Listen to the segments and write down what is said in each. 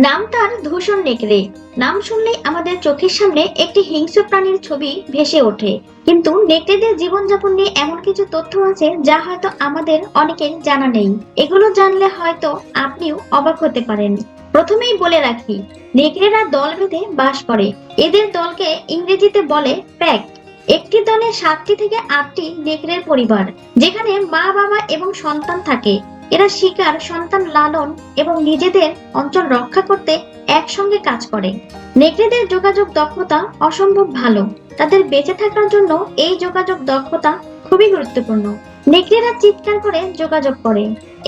নাম তার ধূসর নেকড়ে। নাম শুনলেই আমাদের চোখের সামনে একটি হিংস্র প্রাণীর ছবি ভেসে ওঠে। কিন্তু নেকড়েদের জীবনযাপন নিয়ে এমন কিছু তথ্য আছে যা হয়তো আমাদের অনেকের জানা নেই। এগুলো জানলে হয়তো আপনিও অবাক হতে পারেন। প্রথমেই বলে রাখি, নেকড়েরা দল বেঁধে বাস করে। এদের দলকে ইংরেজিতে বলে প্যাক। একটি দলে 7টি থেকে 8টি নেকড়ের পরিবার, যেখানে মা বাবা এবং সন্তান থাকে। এরা শিকার, সন্তান লালন এবং নিজেদের অঞ্চল রক্ষা করতে একসঙ্গে কাজ করে। নেকড়েদের যোগাযোগ দক্ষতা অসম্ভব ভালো। তাদের বেঁচে থাকার জন্য এই যোগাযোগ দক্ষতা খুবই গুরুত্বপূর্ণ। নেকড়েরা চিৎকার করে যোগাযোগ করে।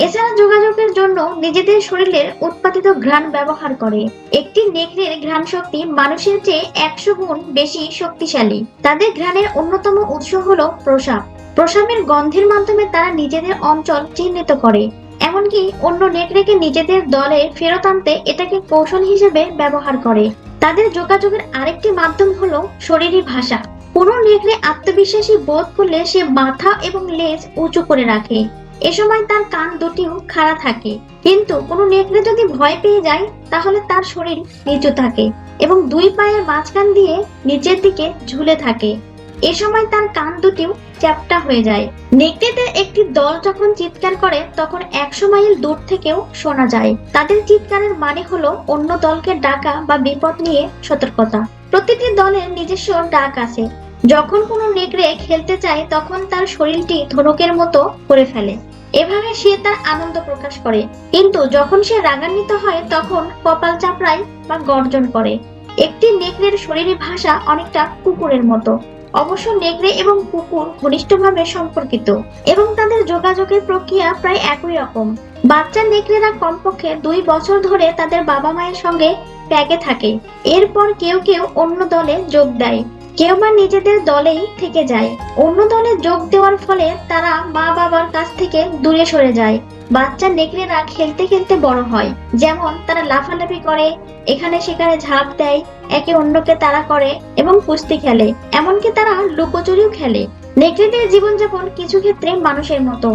এছাড়া যোগাযোগের জন্য নিজেদের শরীরের উৎপাদিত ঘ্রাণ ব্যবহার করে। একটি নেকড়ের ঘ্রাণ শক্তি মানুষের চেয়ে 100 গুণ বেশি শক্তিশালী। তাদের ঘ্রাণের অন্যতম উৎস হলো প্রস্রাব। প্রস্রাবের গন্ধের মাধ্যমে তারা নিজেদের অঞ্চল চিহ্নিত করে। এমনকি অন্য নেকড়েকে নিজেদের দলে ফেরত আনতে এটাকে কৌশল হিসেবে ব্যবহার করে। তাদের যোগাযোগের আরেকটি মাধ্যম হলো শরীরী ভাষা। কোনো নেকড়ে আত্মবিশ্বাসী বোধ করলে সে মাথা এবং লেজ উঁচু করে রাখে। এ সময় তার কান দুটিও খাড়া থাকে। কিন্তু কোনো নেকড়ে যদি ভয় পেয়ে যায়, তাহলে তার শরীর নিচু থাকে এবং দুই পায়ের মাঝখান দিয়ে নিচের দিকে ঝুলে থাকে। এ সময় তার কান দুটিও চ্যাপ্টা হয়ে যায়। নেকড়েদের একটি দল যখন চিৎকার করে তখন 100 মাইল দূর থেকেও শোনা যায়। তাদের চিৎকারের মানে হলো অন্য দলকে ডাকা বা বিপদ নিয়ে সতর্কতা। প্রতিটি দলের নিজস্ব ডাক আছে। যখন কোনো নেকড়ে খেলতে চায় তখন তার শরীরটি ধনুকের মতো করে ফেলে। এভাবে সে তার আনন্দ প্রকাশ করে। কিন্তু যখন সে রাগান্বিত হয় তখন কপাল চাপড়ায় বা গর্জন করে। একটি নেকড়ের শরীরী ভাষা অনেকটা কুকুরের মতো। অবশ্য নেকড়ে এবং কুকুর ঘনিষ্ঠভাবে সম্পর্কিত এবং তাদের যোগাযোগের প্রক্রিয়া প্রায় একই রকম। বাচ্চা নেকড়েরা কমপক্ষে 2 বছর ধরে তাদের বাবা মায়ের সঙ্গে প্যাকে থাকে। এরপর কেউ কেউ অন্য দলে যোগ দেয়, কেউ বা নিজেদের দলেই থেকে যায়। অন্য দলে যোগ দেওয়ার ফলে তারা মা বাবার কাছ থেকে দূরে সরে যায়। বাচ্চা নেকড়েরা খেলতে খেলতে বড় হয়। যেমন তারা লাফালাফি করে, এখানে সেখানে ঝাঁপ দেয়, একে অন্যকে তাড়া করে এবং কুস্তি খেলে। এমনকি তারা লুকোচুরিও খেলে। নেকড়েদের জীবনযাপন কিছু ক্ষেত্রে মানুষের মতো।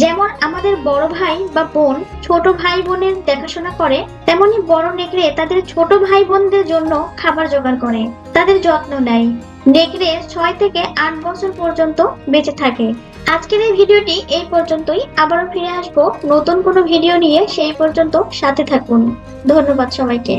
যেমন আমাদের বড় ভাই বা বোন ছোট ভাই বোনের দেখাশোনা করে, তেমনি বড় নেকড়ে তাদের ছোট ভাই বোনদের জন্য খাবার জোগাড় করে, তাদের যত্ন নেয়। নেকড়ে 6 থেকে 8 বছর পর্যন্ত বেঁচে থাকে। আজকের এই ভিডিওটি এই পর্যন্তই। আবারও ফিরে আসবো নতুন কোনো ভিডিও নিয়ে। সেই পর্যন্ত সাথে থাকুন। ধন্যবাদ সবাইকে।